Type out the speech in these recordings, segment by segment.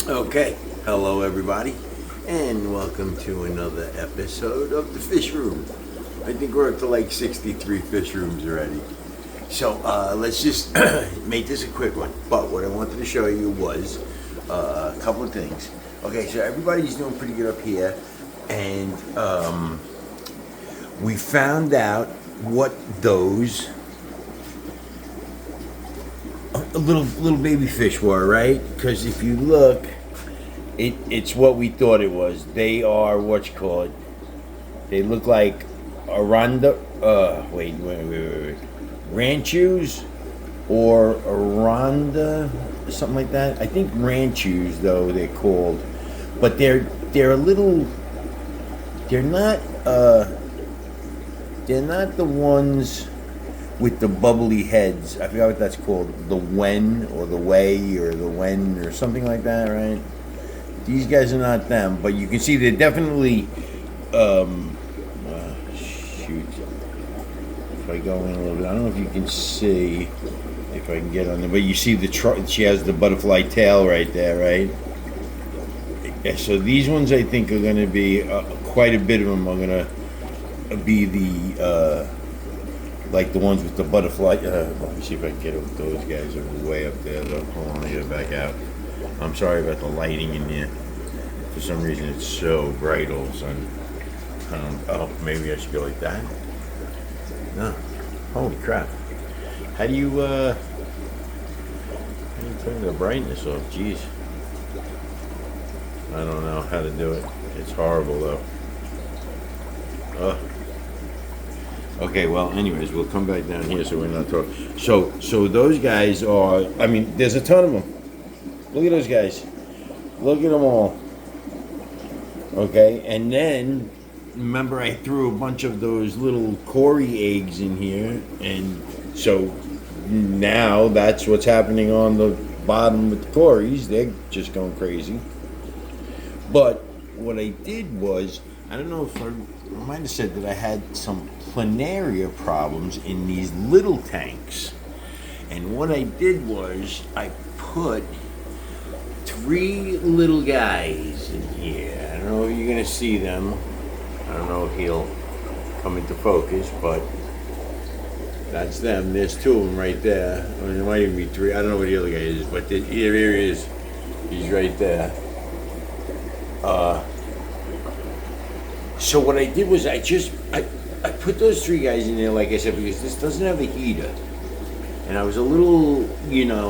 Okay, hello everybody, and welcome to another episode of the Fish Room. I think we're up to like 63 fish rooms already. So let's just make this a quick one. But what I wanted to show you was a couple of things. Okay, so everybody's doing pretty good up here, and we found out what those little baby fish were, right? Because if you look, it's what we thought it was. They are what you call it. They look like aranda. Wait. Ranchus or aranda, something like that. I think ranchus though they're called, but they're a little. They're not the ones with the bubbly heads. I forgot what that's called. The wen or the way or the wen or something like that, right? These guys are not them, but you can see they're definitely. Shoot. If I go in a little bit, I don't know if you can see. If I can get on there, but you see she has the butterfly tail right there, right? Yeah, so these ones I think are going to be quite a bit of them are going to be the. Like the ones with the butterfly. Let me see if I can get up with those guys. They're way up there though. Hold on, I get back out. I'm sorry about the lighting in there. For some reason it's so bright all of a sudden. Oh, maybe I should go like that. No. Holy crap. How do you turn the brightness off? Jeez. I don't know how to do it. It's horrible though. Okay, well, anyways, we'll come back down here so we're not talking. So those guys are, I mean, there's a ton of them. Look at those guys. Look at them all. Okay, and then, remember I threw a bunch of those little Cory eggs in here, and so now that's what's happening on the bottom with the Corys. They're just going crazy. But what I did was, I don't know if I might have said that I had some planaria problems in these little tanks. And what I did was I put 3 little guys in here. I don't know if you're going to see them. I don't know if he'll come into focus, but that's them. There's 2 of them right there. I mean, there might even be 3. I don't know what the other guy is, but here he is. He's right there. So what I did was I put those 3 guys in there, like I said, because this doesn't have a heater. And I was a little,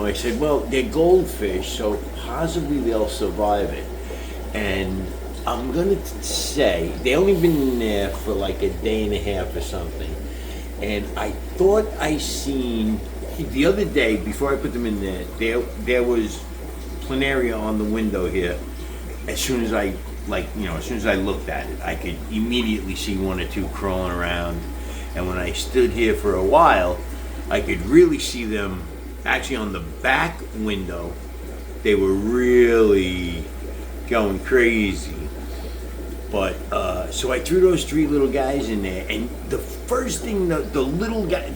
I said, well, they're goldfish, so possibly they'll survive it. And I'm going to say, they only been in there for like a day and a half or something. And I thought I seen, the other day, before I put them in there was planaria on the window here. As soon as I looked at it, I could immediately see 1 or 2 crawling around. And when I stood here for a while, I could really see them actually on the back window. They were really going crazy. But, so I threw those 3 little guys in there. And the first thing, the little guy,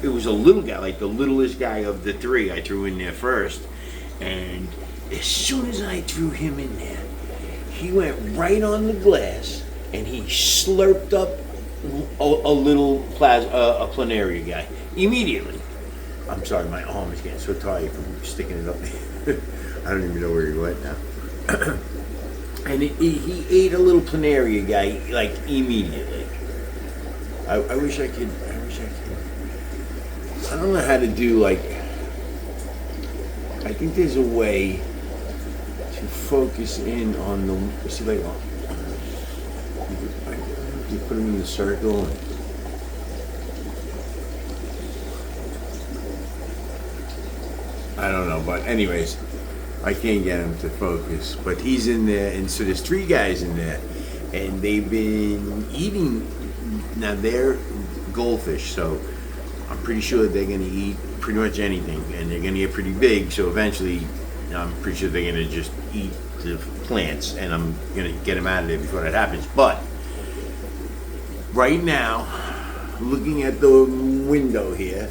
it was a little guy, like the littlest guy of the 3 I threw in there first. And as soon as I threw him in there, he went right on the glass and he slurped up a little a planaria guy immediately. I'm sorry, my arm is getting so tired from sticking it up there. I don't even know where he went now. And he ate a little planaria guy like immediately. I wish I could. I don't know how to do like. I think there's a way to focus in on the. See, like, you put them in the circle. I don't know, but anyways, I can't get him to focus. But he's in there, and so there's 3 guys in there, and they've been eating. Now they're goldfish, so I'm pretty sure they're going to eat pretty much anything, and they're going to get pretty big. So eventually, I'm pretty sure they're going to just eat the plants, and I'm going to get them out of there before that happens. But right now, looking at the window here,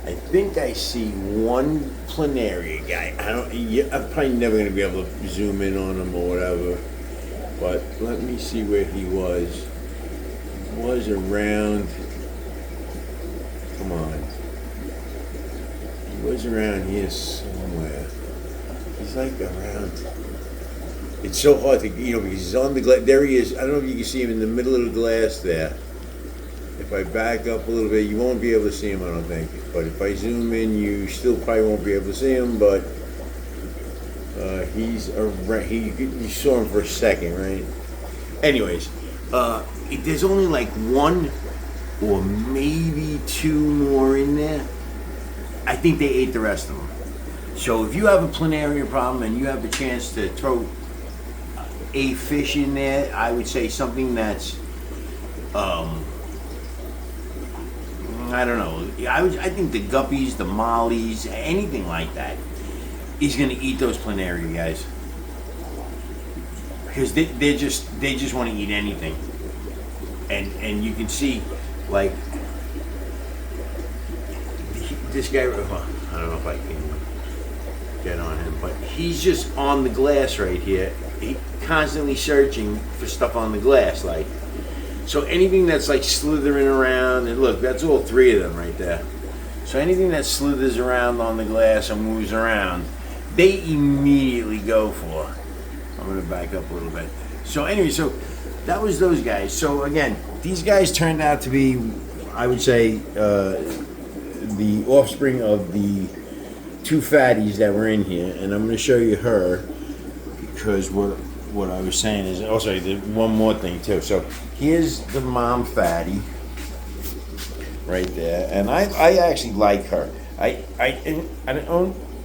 I think I see one planaria guy. I'm probably never gonna be able to zoom in on him or whatever. But let me see where he was. He was around. Come on. He was around here somewhere. He's like around. It's so hard to, because he's on the glass. There he is. I don't know if you can see him in the middle of the glass there. If I back up a little bit, you won't be able to see him, I don't think. But if I zoom in, you still probably won't be able to see him. But he's around. You saw him for a second, right? Anyways, there's only like one or maybe two more in there. I think they ate the rest of them. So if you have a planaria problem and you have a chance to throw a fish in there, I would say something that's, I don't know. I think the guppies, the mollies, anything like that, is going to eat those planaria guys. Because they just want to eat anything. And you can see, like, this guy, I don't know if I can get on him, but he's just on the glass right here. He constantly searching for stuff on the glass, like. So anything that's like slithering around, and look, that's all three of them right there. So anything that slithers around on the glass and moves around, they immediately go for. I'm gonna back up a little bit. So anyway, so that was those guys. So again, these guys turned out to be, I would say, the offspring of the two fatties that were in here, and I'm gonna show you her because what I was saying is also one more thing too. So here's the mom fatty right there, and I actually like her.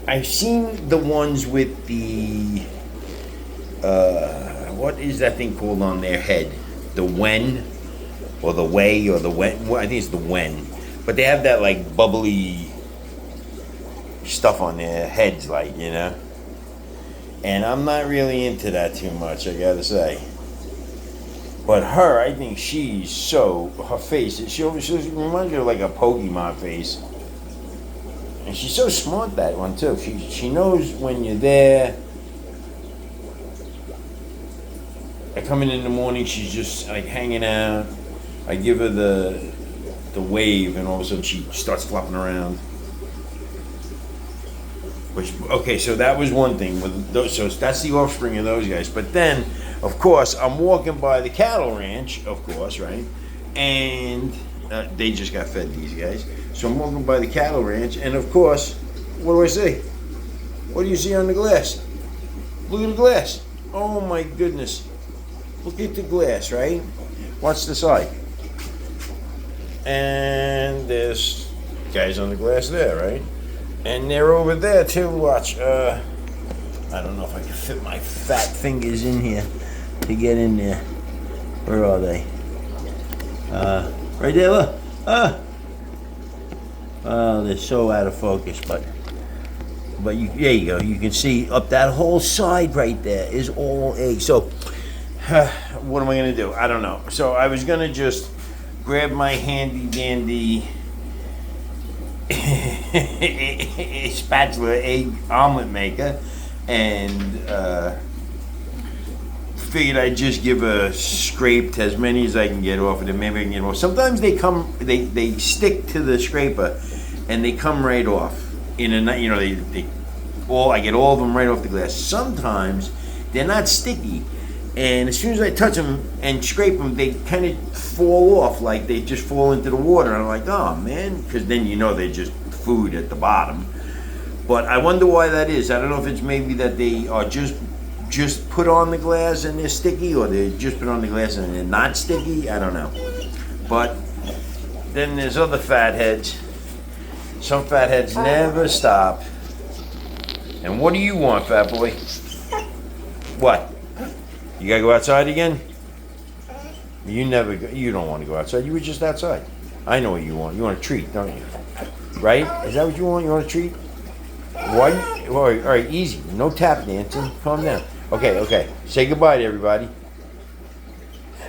I've seen the ones with the what is that thing called on their head? The wen or the way or the wen? Well, I think it's the wen, but they have that like bubbly stuff on their heads, like, and I'm not really into that too much, I gotta say. But her, I think her face, she reminds me of like a Pokemon face. And she's so smart, that one too. She knows when you're there. I come in the morning, she's just like hanging out. I give her the wave, and all of a sudden she starts flopping around. Okay, so that was one thing with those. So that's the offspring of those guys. But then, of course, I'm walking by the cattle ranch, of course, right? And they just got fed, these guys. So I'm walking by the cattle ranch, and of course, what do I see? What do you see on the glass? Look at the glass. Oh my goodness. Look at the glass, right? Watch the side. And there's guys on the glass there, right? And they're over there too. Watch. I don't know if I can fit my fat fingers in here to get in there. Where are they? Right there. Look. Oh, they're so out of focus, but there you go. You can see up that whole side right there is all eggs. So, what am I gonna do? I don't know. So I was gonna just grab my handy dandy spatula egg omelet maker and figured I'd just give a scrape to as many as I can get off of it. Maybe I can get more. Sometimes they stick to the scraper and they come right off in a, I get all of them right off the glass. Sometimes they're not sticky, and as soon as I touch them and scrape them, they kind of fall off, like they just fall into the water. And I'm like, oh man, because then they're just food at the bottom. But I wonder why that is. I don't know if it's maybe that they are just put on the glass and they're sticky, or they just put on the glass and they're not sticky. I don't know. But then there's other fatheads. Some fatheads never stop. And what do you want, fat boy? What? You gotta go outside again? You don't want to go outside. You were just outside. I know what you want. You want a treat, don't you? Right? Is that what you want? You want a treat? Why? All right, easy. No tap dancing. Calm down. Okay. Say goodbye to everybody.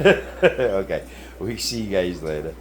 Okay. We see you guys later.